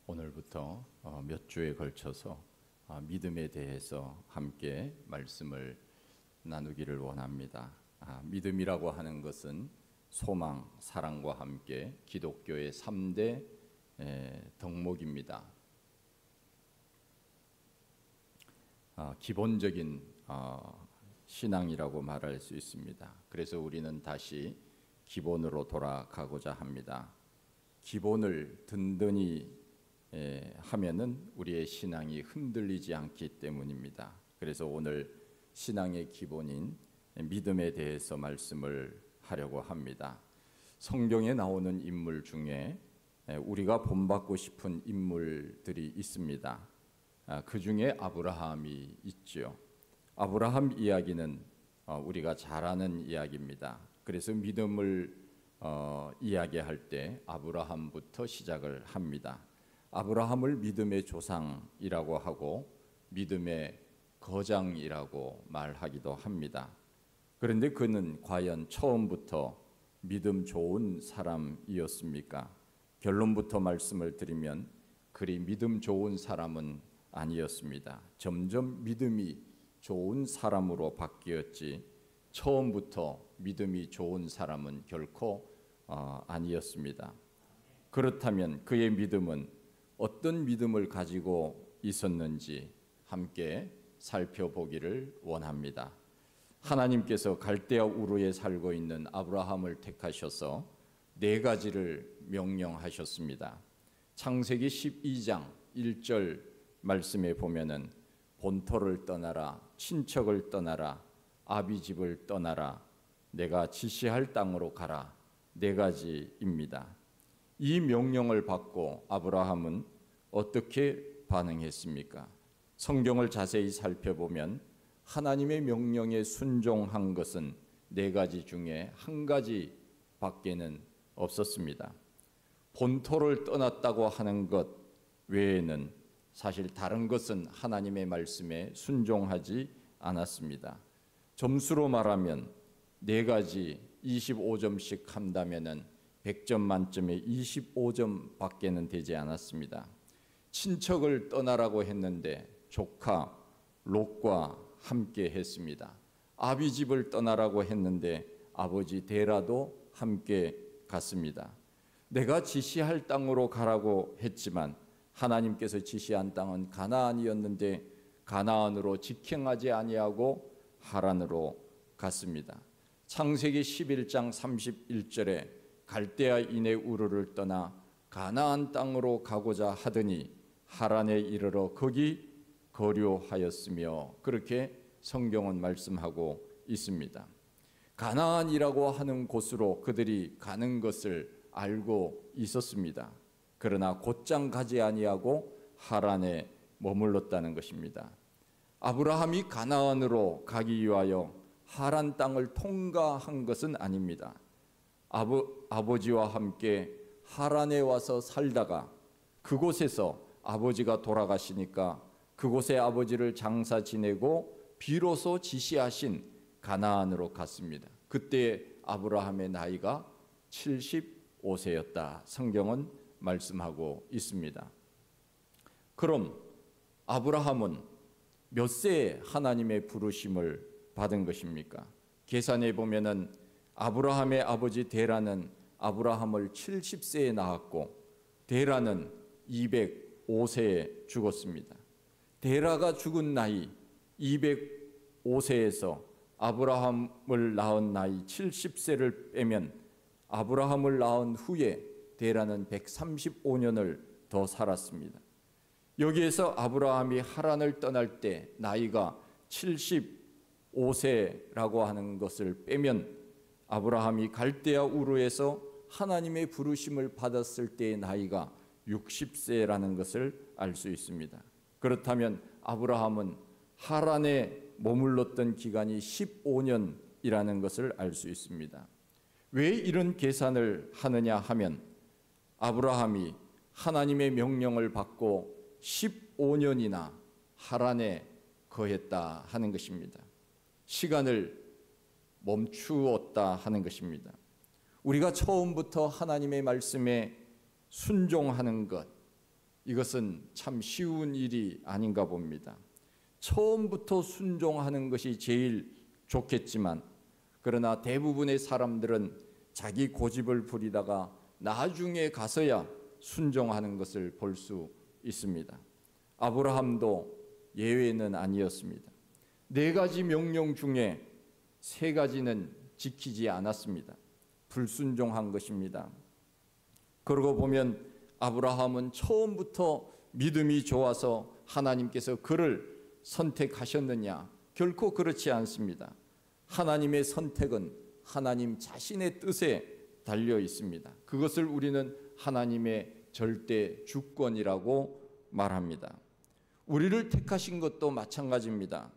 오늘부터 몇 주에 걸쳐서 믿음에 대해서 함께 말씀을 나누기를 원합니다. 믿음이라고 하는 것은 소망, 사랑과 함께 기독교의 3대 덕목입니다. 기본적인 신앙이라고 말할 수 있습니다. 그래서 우리는 다시 기본으로 돌아가고자 합니다. 기본을 든든히 하면은 우리의 신앙이 흔들리지 않기 때문입니다. 그래서 오늘 신앙의 기본인 믿음에 대해서 말씀을 하려고 합니다. 성경에 나오는 인물 중에 우리가 본받고 싶은 인물들이 있습니다. 그 중에 아브라함이 있죠. 아브라함 이야기는 우리가 잘 아는 이야기입니다. 그래서 믿음을 이야기할 때 아브라함부터 시작을 합니다. 아브라함을 믿음의 조상이라고 하고 믿음의 거장이라고 말하기도 합니다. 그런데 그는 과연 처음부터 믿음 좋은 사람이었습니까? 결론부터 말씀을 드리면 그리 믿음 좋은 사람은 아니었습니다. 점점 믿음이 좋은 사람으로 바뀌었지 처음부터 믿음이 좋은 사람은 결코 아니었습니다. 그렇다면 그의 믿음은 어떤 믿음을 가지고 있었는지 함께 살펴보기를 원합니다. 하나님께서 갈대아 우르에 살고 있는 아브라함을 택하셔서 4가지를 명령하셨습니다. 창세기 12장 1절 말씀에 보면은 본토를 떠나라, 친척을 떠나라, 아비집을 떠나라, 내가 지시할 땅으로 가라. 4가지입니다. 이 명령을 받고 아브라함은 어떻게 반응했습니까? 성경을 자세히 살펴보면 하나님의 명령에 순종한 것은 4가지 중에 1가지 밖에는 없었습니다. 본토를 떠났다고 하는 것 외에는 사실 다른 것은 하나님의 말씀에 순종하지 않았습니다. 점수로 말하면 4가지 25점씩 한다면은 100점 만점에 25점 밖에는 되지 않았습니다. 친척을 떠나라고 했는데 조카 롯과 함께 했습니다. 아비집을 떠나라고 했는데 아버지 데라도 함께 갔습니다. 내가 지시할 땅으로 가라고 했지만 하나님께서 지시한 땅은 가나안이었는데 가나안으로 직행하지 아니하고 하란으로 갔습니다. 창세기 11장 31절에 갈대아인의 우르를 떠나 가나안 땅으로 가고자 하더니 하란에 이르러 거기 거류하였으며 그렇게 성경은 말씀하고 있습니다. 가나안이라고 하는 곳으로 그들이 가는 것을 알고 있었습니다. 그러나 곧장 가지 아니하고 하란에 머물렀다는 것입니다. 아브라함이 가나안으로 가기 위하여 하란 땅을 통과한 것은 아닙니다. 아버지와 함께 하란에 와서 살다가 그곳에서 아버지가 돌아가시니까 그곳에 아버지를 장사 지내고 비로소 지시하신 가나안으로 갔습니다. 그때 아브라함의 나이가 75세였다. 성경은 말씀하고 있습니다. 그럼 아브라함은 몇 세에 하나님의 부르심을 받은 것입니까? 계산해 보면은 아브라함의 아버지 데라는 아브라함을 70세에 낳았고 데라는 205세에 죽었습니다. 데라가 죽은 나이 205세에서 아브라함을 낳은 나이 70세를 빼면 아브라함을 낳은 후에 데라는 135년을 더 살았습니다. 여기에서 아브라함이 하란을 떠날 때 나이가 75세라고 하는 것을 빼면 아브라함이 갈대아 우르에서 하나님의 부르심을 받았을 때의 나이가 60세라는 것을 알 수 있습니다. 그렇다면 아브라함은 하란에 머물렀던 기간이 15년이라는 것을 알 수 있습니다. 왜 이런 계산을 하느냐 하면 아브라함이 하나님의 명령을 받고 15년이나 하란에 거했다 하는 것입니다. 시간을 멈추었다 하는 것입니다. 우리가 처음부터 하나님의 말씀에 순종하는 것, 이것은 참 쉬운 일이 아닌가 봅니다. 처음부터 순종하는 것이 제일 좋겠지만, 그러나 대부분의 사람들은 자기 고집을 부리다가 나중에 가서야 순종하는 것을 볼 수 있습니다. 아브라함도 예외는 아니었습니다. 4가지 명령 중에 3가지는 지키지 않았습니다. 불순종한 것입니다. 그러고 보면 아브라함은 처음부터 믿음이 좋아서 하나님께서 그를 선택하셨느냐? 결코 그렇지 않습니다. 하나님의 선택은 하나님 자신의 뜻에 달려 있습니다. 그것을 우리는 하나님의 절대 주권이라고 말합니다. 우리를 택하신 것도 마찬가지입니다.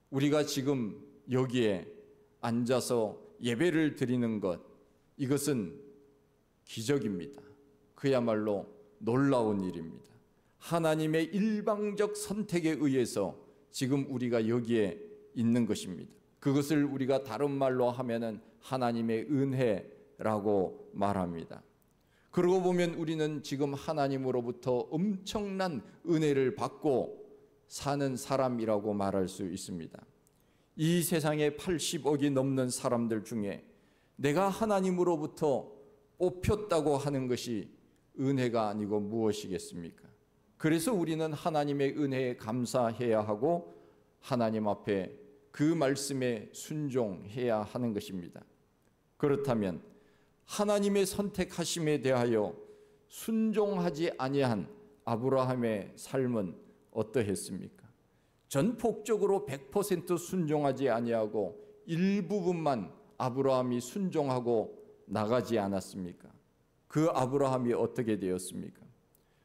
우리가 지금 여기에 앉아서 예배를 드리는 것, 이것은 기적입니다. 그야말로 놀라운 일입니다. 하나님의 일방적 선택에 의해서 지금 우리가 여기에 있는 것입니다. 그것을 우리가 다른 말로 하면은 하나님의 은혜라고 말합니다. 그러고 보면 우리는 지금 하나님으로부터 엄청난 은혜를 받고 사는 사람이라고 말할 수 있습니다. 이 세상에 80억이 넘는 사람들 중에 내가 하나님으로부터 뽑혔다고 하는 것이 은혜가 아니고 무엇이겠습니까? 그래서 우리는 하나님의 은혜에 감사해야 하고 하나님 앞에 그 말씀에 순종해야 하는 것입니다. 그렇다면 하나님의 선택하심에 대하여 순종하지 아니한 아브라함의 삶은 어떠했습니까? 전폭적으로 100% 순종하지 아니하고 일부분만 아브라함이 순종하고 나가지 않았습니까? 그 아브라함이 어떻게 되었습니까?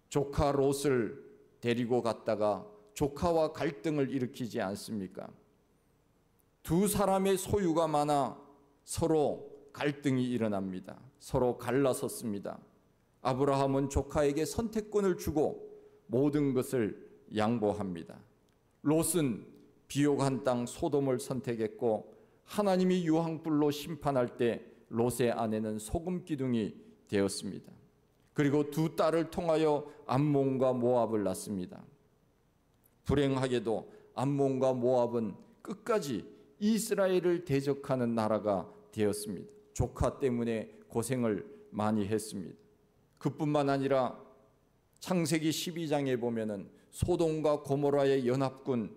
조카 롯을 데리고 갔다가 조카와 갈등을 일으키지 않습니까? 두 사람의 소유가 많아 서로 갈등이 일어납니다. 서로 갈라섰습니다. 아브라함은 조카에게 선택권을 주고 모든 것을 양보합니다. 롯은 비옥한 땅 소돔을 선택했고 하나님이 유황불로 심판할 때 롯의 아내는 소금 기둥이 되었습니다. 그리고 두 딸을 통하여 암몬과 모압을 낳습니다. 불행하게도 암몬과 모압은 끝까지 이스라엘을 대적하는 나라가 되었습니다. 조카 때문에 고생을 많이 했습니다. 그뿐만 아니라 창세기 12장에 보면은 소돔과 고모라의 연합군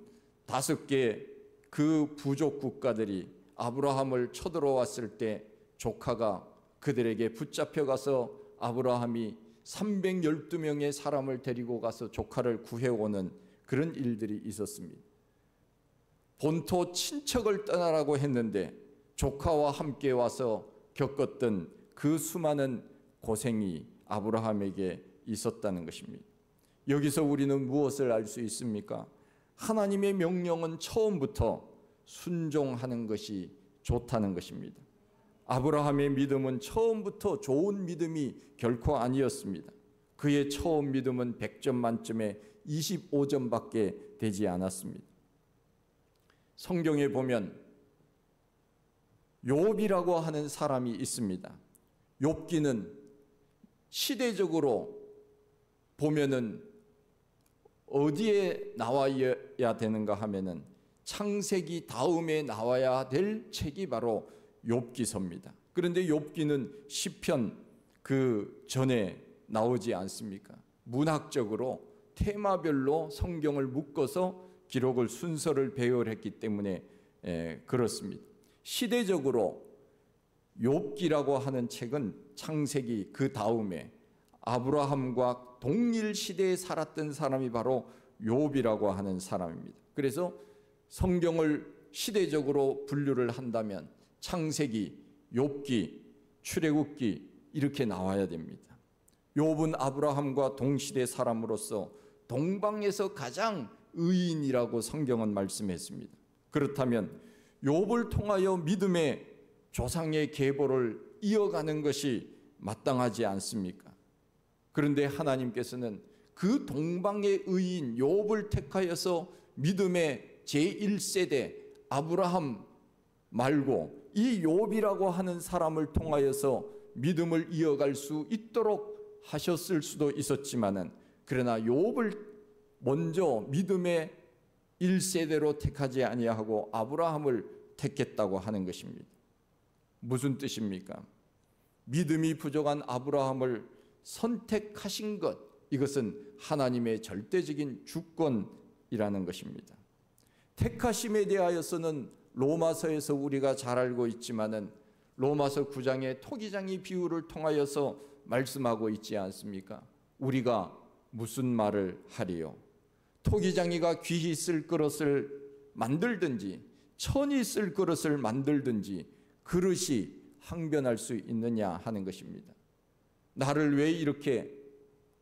5개 그 부족 국가들이 아브라함을 쳐들어왔을 때 조카가 그들에게 붙잡혀가서 아브라함이 312명의 사람을 데리고 가서 조카를 구해오는 그런 일들이 있었습니다. 본토 친척을 떠나라고 했는데 조카와 함께 와서 겪었던 그 수많은 고생이 아브라함에게 있었다는 것입니다. 여기서 우리는 무엇을 알 수 있습니까? 하나님의 명령은 처음부터 순종하는 것이 좋다는 것입니다. 아브라함의 믿음은 처음부터 좋은 믿음이 결코 아니었습니다. 그의 처음 믿음은 100점 만점에 25점밖에 되지 않았습니다. 성경에 보면 욥이라고 하는 사람이 있습니다. 욥기는 시대적으로 보면은 어디에 나와야 되는가 하면은 창세기 다음에 나와야 될 책이 바로 욥기서입니다. 그런데 욥기는 시편 그 전에 나오지 않습니까? 문학적으로 테마별로 성경을 묶어서 기록을 순서를 배열했기 때문에 그렇습니다. 시대적으로 욥기라고 하는 책은 창세기 그 다음에 아브라함과 동일 시대에 살았던 사람이 바로 욥이라고 하는 사람입니다. 그래서 성경을 시대적으로 분류를 한다면 창세기, 욥기, 출애굽기 이렇게 나와야 됩니다. 욥은 아브라함과 동시대 사람으로서 동방에서 가장 의인이라고 성경은 말씀했습니다. 그렇다면 욥을 통하여 믿음의 조상의 계보를 이어가는 것이 마땅하지 않습니까? 그런데 하나님께서는 그 동방의 의인 욥을 택하여서 믿음의 제1세대 아브라함 말고 이 욥이라고 하는 사람을 통하여서 믿음을 이어갈 수 있도록 하셨을 수도 있었지만은 그러나 욥을 먼저 믿음의 1세대로 택하지 아니하고 아브라함을 택했다고 하는 것입니다. 무슨 뜻입니까? 믿음이 부족한 아브라함을 선택하신 것, 이것은 하나님의 절대적인 주권이라는 것입니다. 택하심에 대하여서는 로마서에서 우리가 잘 알고 있지만은 로마서 9장의 토기장의 비유를 통하여서 말씀하고 있지 않습니까? 우리가 무슨 말을 하리요? 토기장이가 귀히 쓸 그릇을 만들든지 천이 쓸 그릇을 만들든지 그릇이 항변할 수 있느냐 하는 것입니다. 나를 왜 이렇게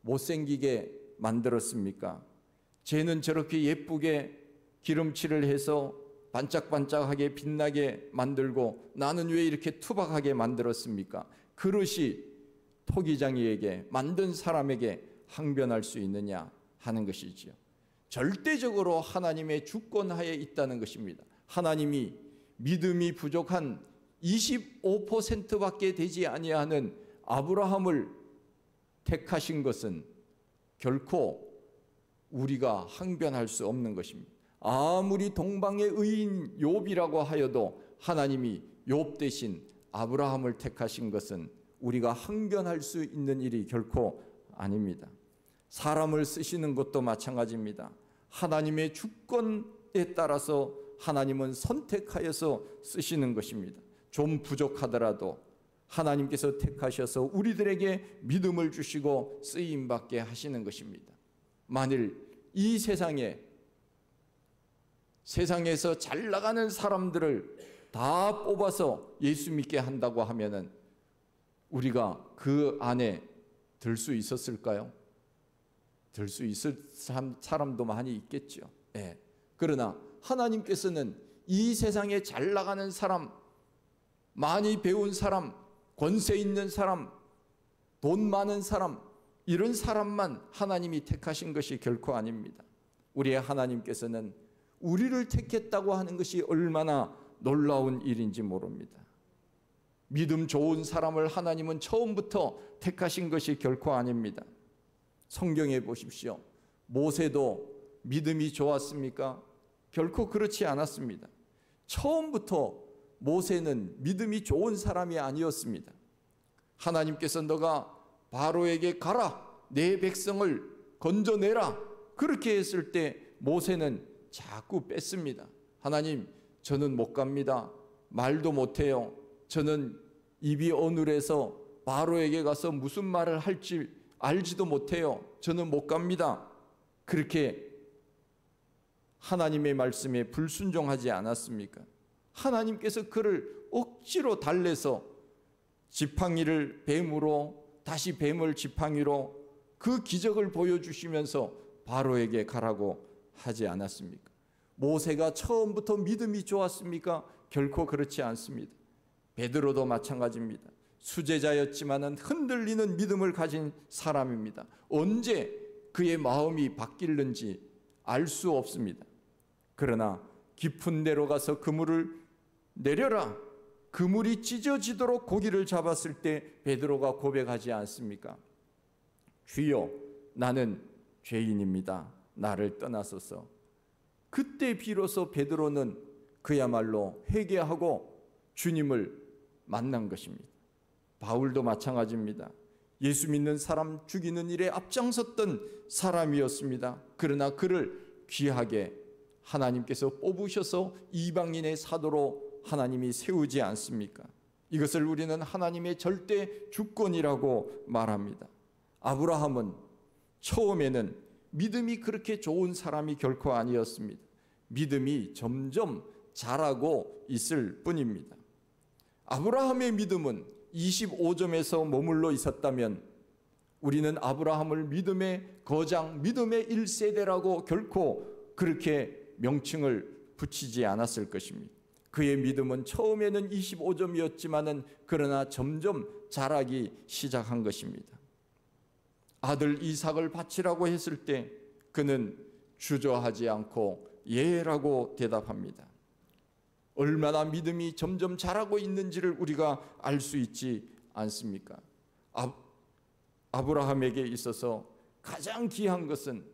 못생기게 만들었습니까? 쟤는 저렇게 예쁘게 기름칠을 해서 반짝반짝하게 빛나게 만들고 나는 왜 이렇게 투박하게 만들었습니까? 그릇이 토기장이에게 만든 사람에게 항변할 수 있느냐 하는 것이지요. 절대적으로 하나님의 주권하에 있다는 것입니다. 하나님이 믿음이 부족한 25%밖에 되지 아니하는 아브라함을 택하신 것은 결코 우리가 항변할 수 없는 것입니다. 아무리 동방의 의인 욥이라고 하여도 하나님이 욥 대신 아브라함을 택하신 것은 우리가 항변할 수 있는 일이 결코 아닙니다. 사람을 쓰시는 것도 마찬가지입니다. 하나님의 주권에 따라서 하나님은 선택하여서 쓰시는 것입니다. 좀 부족하더라도 하나님께서 택하셔서 우리들에게 믿음을 주시고 쓰임받게 하시는 것입니다. 만일 이 세상에서 잘 나가는 사람들을 다 뽑아서 예수 믿게 한다고 하면은 우리가 그 안에 들 수 있었을까요? 들 수 있을 사람도 많이 있겠죠. 예. 그러나 하나님께서는 이 세상에 잘 나가는 사람, 많이 배운 사람, 권세 있는 사람, 돈 많은 사람, 이런 사람만 하나님이 택하신 것이 결코 아닙니다. 우리의 하나님께서는 우리를 택했다고 하는 것이 얼마나 놀라운 일인지 모릅니다. 믿음 좋은 사람을 하나님은 처음부터 택하신 것이 결코 아닙니다. 성경에 보십시오. 모세도 믿음이 좋았습니까? 결코 그렇지 않았습니다. 처음부터 모세는 믿음이 좋은 사람이 아니었습니다. 하나님께서 너가 바로에게 가라, 내 백성을 건져내라, 그렇게 했을 때 모세는 자꾸 뺐습니다. 하나님, 저는 못 갑니다. 말도 못해요. 저는 입이 어눌해서 바로에게 가서 무슨 말을 할지 알지도 못해요. 저는 못 갑니다. 그렇게 하나님의 말씀에 불순종하지 않았습니까? 하나님께서 그를 억지로 달래서 지팡이를 뱀으로, 다시 뱀을 지팡이로 그 기적을 보여주시면서 바로에게 가라고 하지 않았습니까? 모세가 처음부터 믿음이 좋았습니까? 결코 그렇지 않습니다. 베드로도 마찬가지입니다. 수제자였지만은 흔들리는 믿음을 가진 사람입니다. 언제 그의 마음이 바뀌는지 알 수 없습니다. 그러나 깊은 데로 가서 그물을 내려라, 그물이 찢어지도록 고기를 잡았을 때 베드로가 고백하지 않습니까? 주여, 나는 죄인입니다. 나를 떠나소서. 그때 비로소 베드로는 그야말로 회개하고 주님을 만난 것입니다. 바울도 마찬가지입니다. 예수 믿는 사람 죽이는 일에 앞장섰던 사람이었습니다. 그러나 그를 귀하게 하나님께서 뽑으셔서 이방인의 사도로 하나님이 세우지 않습니까? 이것을 우리는 하나님의 절대 주권이라고 말합니다. 아브라함은 처음에는 믿음이 그렇게 좋은 사람이 결코 아니었습니다. 믿음이 점점 자라고 있을 뿐입니다. 아브라함의 믿음은 25점에서 머물러 있었다면 우리는 아브라함을 믿음의 거장, 믿음의 1세대라고 결코 그렇게 명칭을 붙이지 않았을 것입니다. 그의 믿음은 처음에는 25점이었지만은 그러나 점점 자라기 시작한 것입니다. 아들 이삭을 바치라고 했을 때 그는 주저하지 않고 예라고 대답합니다. 얼마나 믿음이 점점 자라고 있는지를 우리가 알 수 있지 않습니까? 아브라함에게 있어서 가장 귀한 것은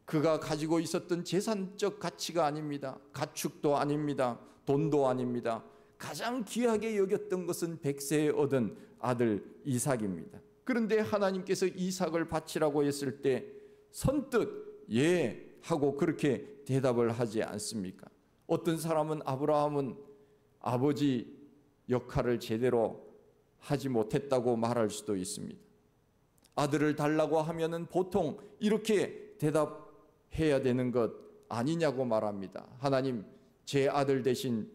그가 가지고 있었던 재산적 가치가 아닙니다. 가축도 아닙니다. 돈도 아닙니다. 가장 귀하게 여겼던 것은 100세에 얻은 아들 이삭입니다. 그런데 하나님께서 이삭을 바치라고 했을 때 선뜻 예 하고 그렇게 대답을 하지 않습니까? 어떤 사람은 아브라함은 아버지 역할을 제대로 하지 못했다고 말할 수도 있습니다. 아들을 달라고 하면은 보통 이렇게 대답해야 되는 것 아니냐고 말합니다. 하나님, 제 아들 대신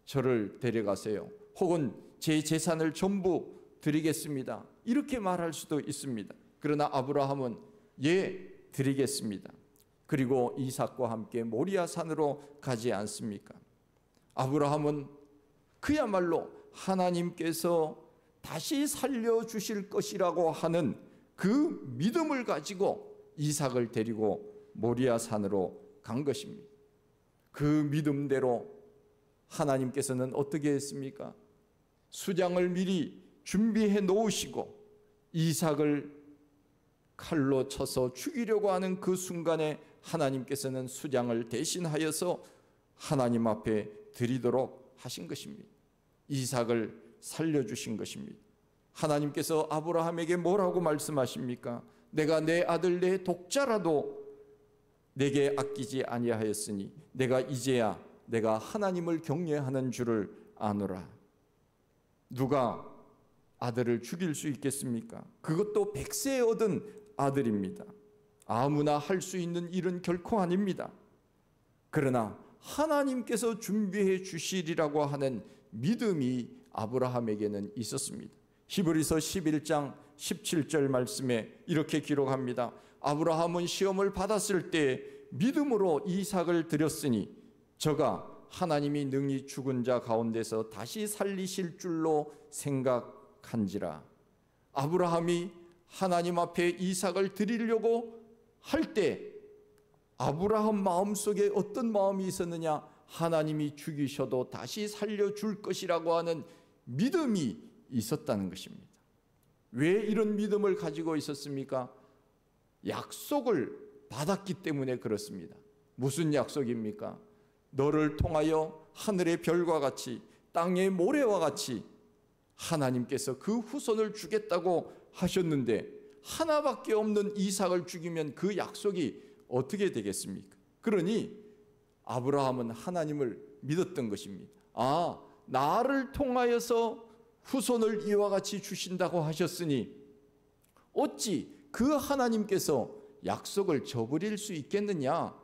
저를 데려가세요. 혹은 제 재산을 전부 드리겠습니다. 이렇게 말할 수도 있습니다. 그러나 아브라함은 예, 드리겠습니다. 그리고 이삭과 함께 모리아 산으로 가지 않습니까? 아브라함은 그야말로 하나님께서 다시 살려주실 것이라고 하는 그 믿음을 가지고 이삭을 데리고 모리아 산으로 간 것입니다. 그 믿음대로 하나님께서는 어떻게 했습니까? 수장을 미리 준비해 놓으시고 이삭을 칼로 쳐서 죽이려고 하는 그 순간에 하나님께서는 수장을 대신하여서 하나님 앞에 드리도록 하신 것입니다. 이삭을 살려주신 것입니다. 하나님께서 아브라함에게 뭐라고 말씀하십니까? 내가 내 아들 내 독자라도 내게 아끼지 아니하였으니 내가 이제야 내가 하나님을 경외하는 줄을 아노라. 누가 아들을 죽일 수 있겠습니까? 그것도 100세에 얻은 아들입니다. 아무나 할 수 있는 일은 결코 아닙니다. 그러나 하나님께서 준비해 주시리라고 하는 믿음이 아브라함에게는 있었습니다. 히브리서 11장 17절 말씀에 이렇게 기록합니다. 아브라함은 시험을 받았을 때 믿음으로 이삭을 드렸으니 저가 하나님이 능히 죽은 자 가운데서 다시 살리실 줄로 생각한지라. 아브라함이 하나님 앞에 이삭을 드리려고 할 때 아브라함 마음속에 어떤 마음이 있었느냐? 하나님이 죽이셔도 다시 살려줄 것이라고 하는 믿음이 있었다는 것입니다. 왜 이런 믿음을 가지고 있었습니까? 약속을 받았기 때문에 그렇습니다. 무슨 약속입니까? 너를 통하여 하늘의 별과 같이 땅의 모래와 같이 하나님께서 그 후손을 주겠다고 하셨는데 하나밖에 없는 이삭을 죽이면 그 약속이 어떻게 되겠습니까? 그러니 아브라함은 하나님을 믿었던 것입니다. 아, 나를 통하여서 후손을 이와 같이 주신다고 하셨으니 어찌 그 하나님께서 약속을 저버릴 수 있겠느냐?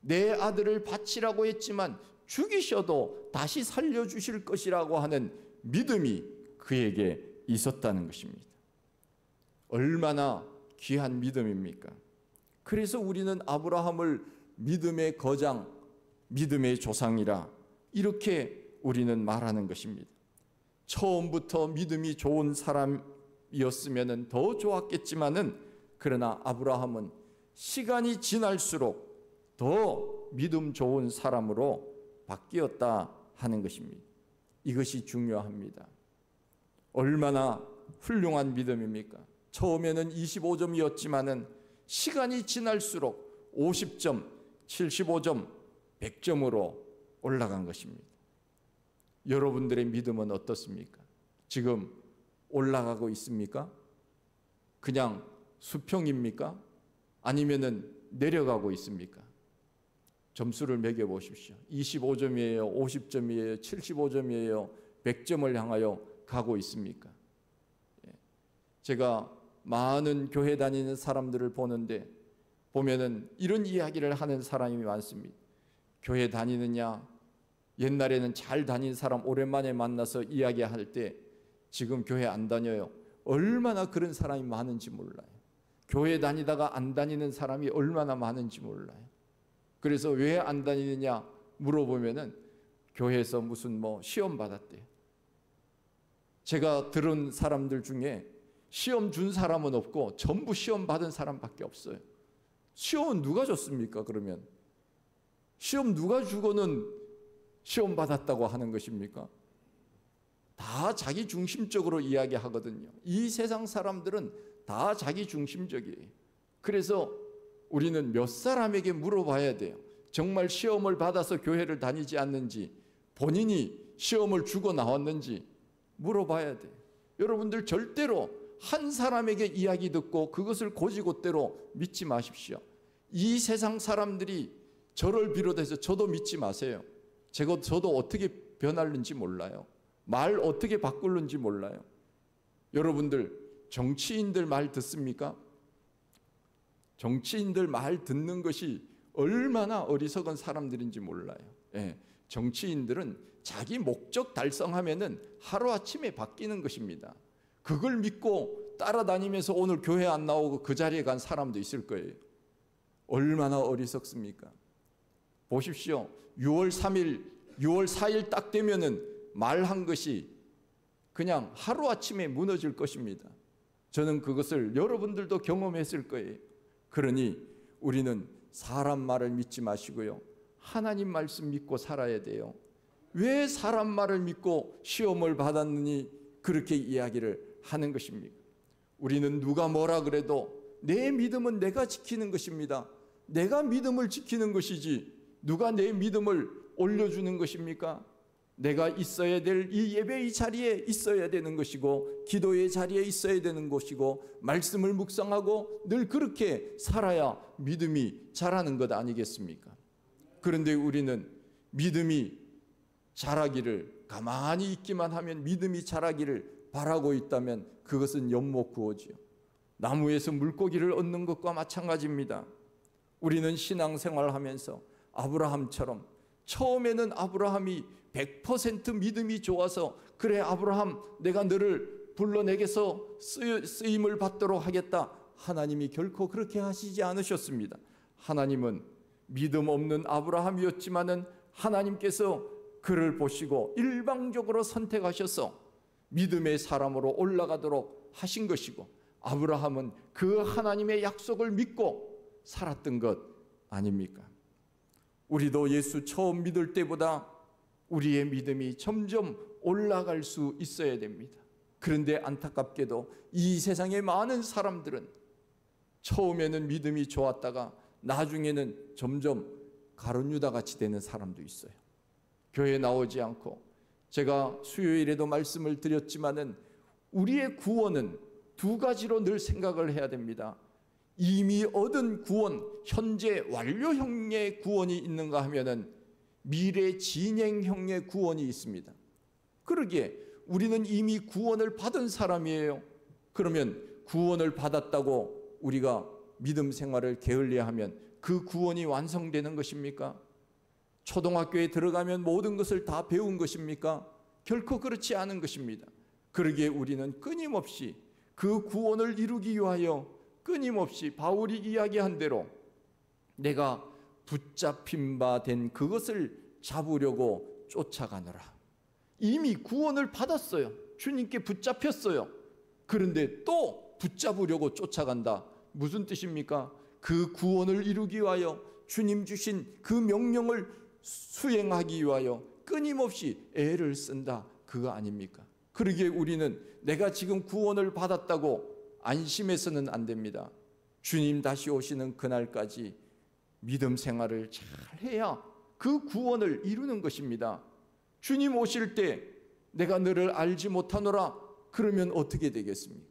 내 아들을 바치라고 했지만 죽이셔도 다시 살려주실 것이라고 하는 믿음이 그에게 있었다는 것입니다. 얼마나 귀한 믿음입니까? 그래서 우리는 아브라함을 믿음의 거장, 믿음의 조상이라 이렇게 우리는 말하는 것입니다. 처음부터 믿음이 좋은 사람이었으면 더 좋았겠지만은 그러나 아브라함은 시간이 지날수록 더 믿음 좋은 사람으로 바뀌었다 하는 것입니다. 이것이 중요합니다. 얼마나 훌륭한 믿음입니까? 처음에는 25점이었지만은 시간이 지날수록 50점, 75점, 100점으로 올라간 것입니다. 여러분들의 믿음은 어떻습니까? 지금 올라가고 있습니까? 그냥 수평입니까? 아니면은 내려가고 있습니까? 점수를 매겨 보십시오. 25점이에요, 50점이에요, 75점이에요, 100점을 향하여 가고 있습니까? 제가 많은 교회 다니는 사람들을 보는데 보면은 이런 이야기를 하는 사람이 많습니다. 교회 다니느냐? 옛날에는 잘 다닌 사람 오랜만에 만나서 이야기할 때 지금 교회 안 다녀요. 얼마나 그런 사람이 많은지 몰라요. 교회 다니다가 안 다니는 사람이 얼마나 많은지 몰라요. 그래서 왜 안 다니느냐 물어보면은 교회에서 무슨 시험 받았대요. 제가 들은 사람들 중에 시험 준 사람은 없고 전부 시험 받은 사람밖에 없어요. 시험은 누가 줬습니까? 그러면 시험 누가 주고는 시험 받았다고 하는 것입니까? 다 자기 중심적으로 이야기하거든요. 이 세상 사람들은 다 자기 중심적이에요. 그래서 우리는 몇 사람에게 물어봐야 돼요. 정말 시험을 받아서 교회를 다니지 않는지, 본인이 시험을 주고 나왔는지 물어봐야 돼요. 여러분들 절대로 한 사람에게 이야기 듣고 그것을 곧이곧대로 믿지 마십시오. 이 세상 사람들이 저를 비롯해서 저도 믿지 마세요. 저도 어떻게 변하는지 몰라요. 말 어떻게 바꾸는지 몰라요. 여러분들 정치인들 말 듣습니까? 정치인들 말 듣는 것이 얼마나 어리석은 사람들인지 몰라요. 예, 정치인들은 자기 목적 달성하면은 하루아침에 바뀌는 것입니다. 그걸 믿고 따라다니면서 오늘 교회 안 나오고 그 자리에 간 사람도 있을 거예요. 얼마나 어리석습니까? 보십시오. 6월 4일 딱 되면은 말한 것이 그냥 하루아침에 무너질 것입니다. 저는 그것을 여러분들도 경험했을 거예요. 그러니 우리는 사람 말을 믿지 마시고요, 하나님 말씀 믿고 살아야 돼요. 왜 사람 말을 믿고 시험을 받았느니 그렇게 이야기를 하는 것입니까? 우리는 누가 뭐라 그래도 내 믿음은 내가 지키는 것입니다. 내가 믿음을 지키는 것이지 누가 내 믿음을 올려주는 것입니까? 내가 있어야 될 이 예배의 자리에 있어야 되는 것이고, 기도의 자리에 있어야 되는 것이고, 말씀을 묵상하고 늘 그렇게 살아야 믿음이 자라는 것 아니겠습니까? 그런데 우리는 믿음이 자라기를, 가만히 있기만 하면 믿음이 자라기를 바라고 있다면 그것은 연못구어지요. 나무에서 물고기를 얻는 것과 마찬가지입니다. 우리는 신앙생활을 하면서 아브라함처럼, 처음에는 아브라함이 100% 믿음이 좋아서, 그래 아브라함 내가 너를 불러내게서 쓰임을 받도록 하겠다, 하나님이 결코 그렇게 하시지 않으셨습니다. 하나님은 믿음 없는 아브라함이었지만은 하나님께서 그를 보시고 일방적으로 선택하셔서 믿음의 사람으로 올라가도록 하신 것이고, 아브라함은 그 하나님의 약속을 믿고 살았던 것 아닙니까? 우리도 예수 처음 믿을 때보다 우리의 믿음이 점점 올라갈 수 있어야 됩니다. 그런데 안타깝게도 이 세상의 많은 사람들은 처음에는 믿음이 좋았다가 나중에는 점점 가룟유다 같이 되는 사람도 있어요. 교회에 나오지 않고, 제가 수요일에도 말씀을 드렸지만은 우리의 구원은 두 가지로 늘 생각을 해야 됩니다. 이미 얻은 구원, 현재 완료형의 구원이 있는가 하면은 미래 진행형의 구원이 있습니다. 그러기에 우리는 이미 구원을 받은 사람이에요. 그러면 구원을 받았다고 우리가 믿음 생활을 게을리하면 그 구원이 완성되는 것입니까? 초등학교에 들어가면 모든 것을 다 배운 것입니까? 결코 그렇지 않은 것입니다. 그러기에 우리는 끊임없이 그 구원을 이루기 위하여 끊임없이 바울이 이야기한 대로 내가 붙잡힌 바 된 그것을 잡으려고 쫓아가노라. 이미 구원을 받았어요. 주님께 붙잡혔어요. 그런데 또 붙잡으려고 쫓아간다. 무슨 뜻입니까? 그 구원을 이루기 위하여 주님 주신 그 명령을 수행하기 위하여 끊임없이 애를 쓴다. 그거 아닙니까? 그러기에 우리는 내가 지금 구원을 받았다고 안심해서는 안 됩니다. 주님 다시 오시는 그날까지 믿음 생활을 잘 해야 그 구원을 이루는 것입니다. 주님 오실 때 내가 너를 알지 못하노라, 그러면 어떻게 되겠습니까?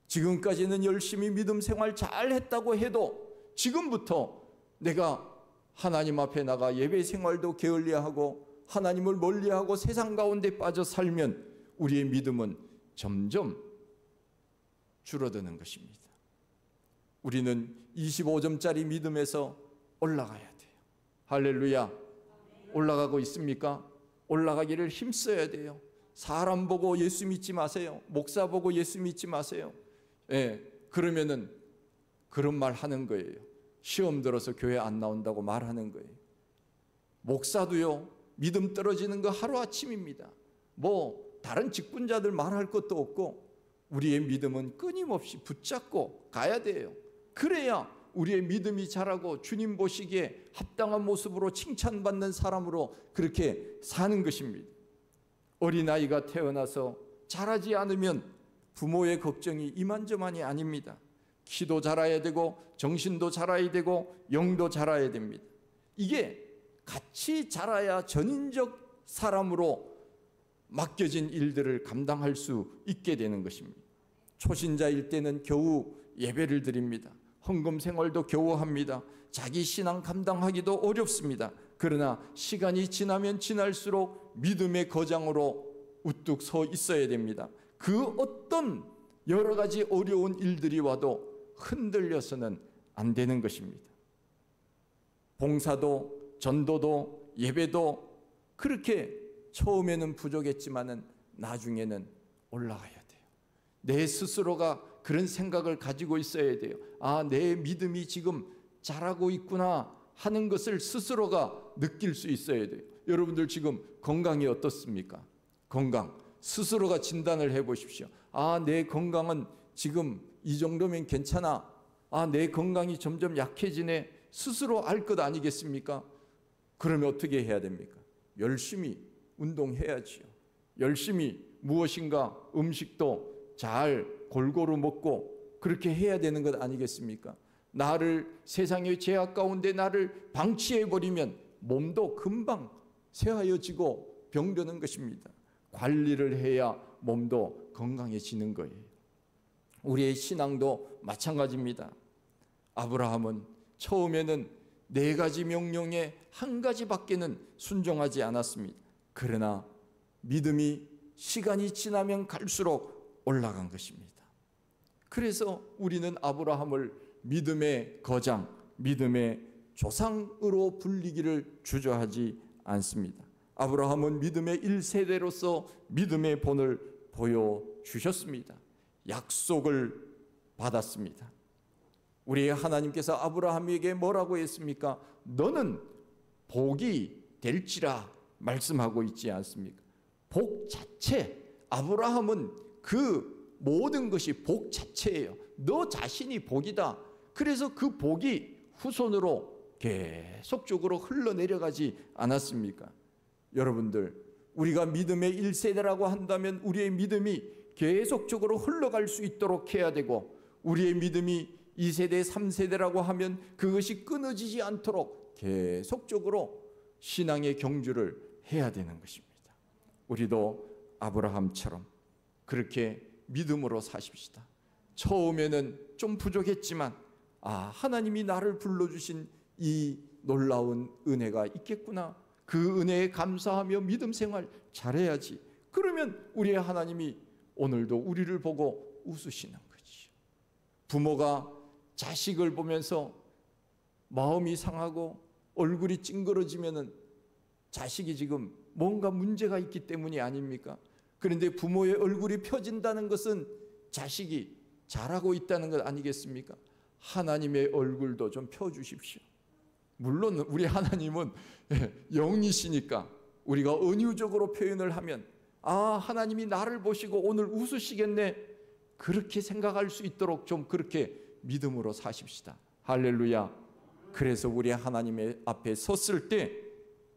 지금까지는 열심히 믿음 생활 잘 했다고 해도 지금부터 내가 하나님 앞에 나가 예배 생활도 게을리하고 하나님을 멀리하고 세상 가운데 빠져 살면 우리의 믿음은 점점 줄어드는 것입니다. 우리는 25점짜리 믿음에서 올라가야 돼요. 할렐루야. 올라가고 있습니까? 올라가기를 힘써야 돼요. 사람 보고 예수 믿지 마세요. 목사 보고 예수 믿지 마세요. 그러면은 그런 말 하는 거예요. 시험 들어서 교회 안 나온다고 말하는 거예요. 목사도요, 믿음 떨어지는 거 하루아침입니다. 다른 직분자들 말할 것도 없고 우리의 믿음은 끊임없이 붙잡고 가야 돼요. 그래야 우리의 믿음이 자라고 주님 보시기에 합당한 모습으로 칭찬받는 사람으로 그렇게 사는 것입니다. 어린아이가 태어나서 자라지 않으면 부모의 걱정이 이만저만이 아닙니다. 키도 자라야 되고 정신도 자라야 되고 영도 자라야 됩니다. 이게 같이 자라야 전인적 사람으로 맡겨진 일들을 감당할 수 있게 되는 것입니다. 초신자일 때는 겨우 예배를 드립니다. 헌금 생활도 겨우 합니다. 자기 신앙 감당하기도 어렵습니다. 그러나 시간이 지나면 지날수록 믿음의 거장으로 우뚝 서 있어야 됩니다. 그 어떤 여러 가지 어려운 일들이 와도 흔들려서는 안 되는 것입니다. 봉사도 전도도 예배도 그렇게 처음에는 부족했지만은 나중에는 올라가야 돼요. 내 스스로가 그런 생각을 가지고 있어야 돼요. 아, 내 믿음이 지금 자라고 있구나 하는 것을 스스로가 느낄 수 있어야 돼요. 여러분들 지금 건강이 어떻습니까? 건강 스스로가 진단을 해보십시오. 아, 내 건강은 지금 이 정도면 괜찮아. 아, 내 건강이 점점 약해지네. 스스로 알 것 아니겠습니까? 그러면 어떻게 해야 됩니까? 열심히 운동해야지요. 열심히 무엇인가 음식도 잘 골고루 먹고 그렇게 해야 되는 것 아니겠습니까? 나를 세상의 죄악 가운데 나를 방치해버리면 몸도 금방 쇠하여지고 병드는 것입니다. 관리를 해야 몸도 건강해지는 거예요. 우리의 신앙도 마찬가지입니다. 아브라함은 처음에는 4가지 명령에 1가지밖에는 순종하지 않았습니다. 그러나 믿음이 시간이 지나면 갈수록 올라간 것입니다. 그래서 우리는 아브라함을 믿음의 거장, 믿음의 조상으로 불리기를 주저하지 않습니다. 아브라함은 믿음의 1세대로서 믿음의 본을 보여주셨습니다. 약속을 받았습니다. 우리 하나님께서 아브라함에게 뭐라고 했습니까? 너는 복이 될지라 말씀하고 있지 않습니까? 복 자체, 아브라함은 그 모든 것이 복 자체예요. 너 자신이 복이다. 그래서 그 복이 후손으로 계속적으로 흘러내려가지 않았습니까? 여러분들, 우리가 믿음의 1세대라고 한다면 우리의 믿음이 계속적으로 흘러갈 수 있도록 해야 되고, 우리의 믿음이 2세대, 3세대라고 하면 그것이 끊어지지 않도록 계속적으로 신앙의 경주를 해야 되는 것입니다. 우리도 아브라함처럼 그렇게 믿음으로 사십시다. 처음에는 좀 부족했지만 하나님이 나를 불러주신 이 놀라운 은혜가 있겠구나. 그 은혜에 감사하며 믿음 생활 잘해야지. 그러면 우리의 하나님이 오늘도 우리를 보고 웃으시는 거지. 부모가 자식을 보면서 마음이 상하고 얼굴이 찡그러지면은 자식이 지금 뭔가 문제가 있기 때문이 아닙니까? 그런데 부모의 얼굴이 펴진다는 것은 자식이 잘하고 있다는 것 아니겠습니까? 하나님의 얼굴도 좀 펴주십시오. 물론 우리 하나님은 영이시니까 우리가 은유적으로 표현을 하면 하나님이 나를 보시고 오늘 웃으시겠네, 그렇게 생각할 수 있도록 좀 그렇게 믿음으로 사십시다. 할렐루야. 그래서 우리 하나님의 앞에 섰을 때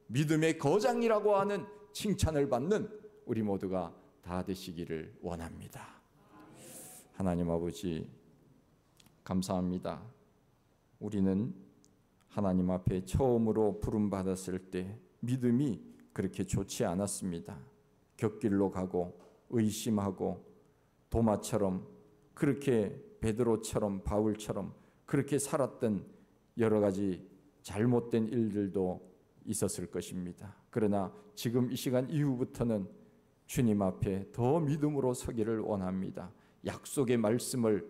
믿음의 거장이라고 하는 칭찬을 받는 우리 모두가 다 되시기를 원합니다. 하나님 아버지, 감사합니다. 우리는 하나님 앞에 처음으로 부름받았을 때 믿음이 그렇게 좋지 않았습니다. 곁길로 가고 의심하고 도마처럼, 그렇게 베드로처럼 바울처럼 그렇게 살았던 여러 가지 잘못된 일들도 있었을 것입니다. 그러나 지금 이 시간 이후부터는 주님 앞에 더 믿음으로 서기를 원합니다. 약속의 말씀을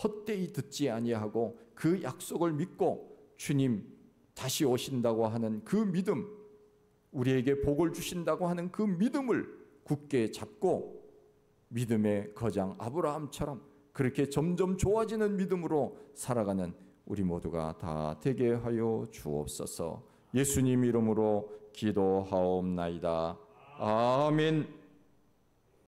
헛되이 듣지 아니하고 그 약속을 믿고 주님 다시 오신다고 하는 그 믿음, 우리에게 복을 주신다고 하는 그 믿음을 굳게 잡고 믿음의 거장 아브라함처럼 그렇게 점점 좋아지는 믿음으로 살아가는 우리 모두가 다 되게 하여 주옵소서. 예수님 이름으로 기도하옵나이다. 아멘.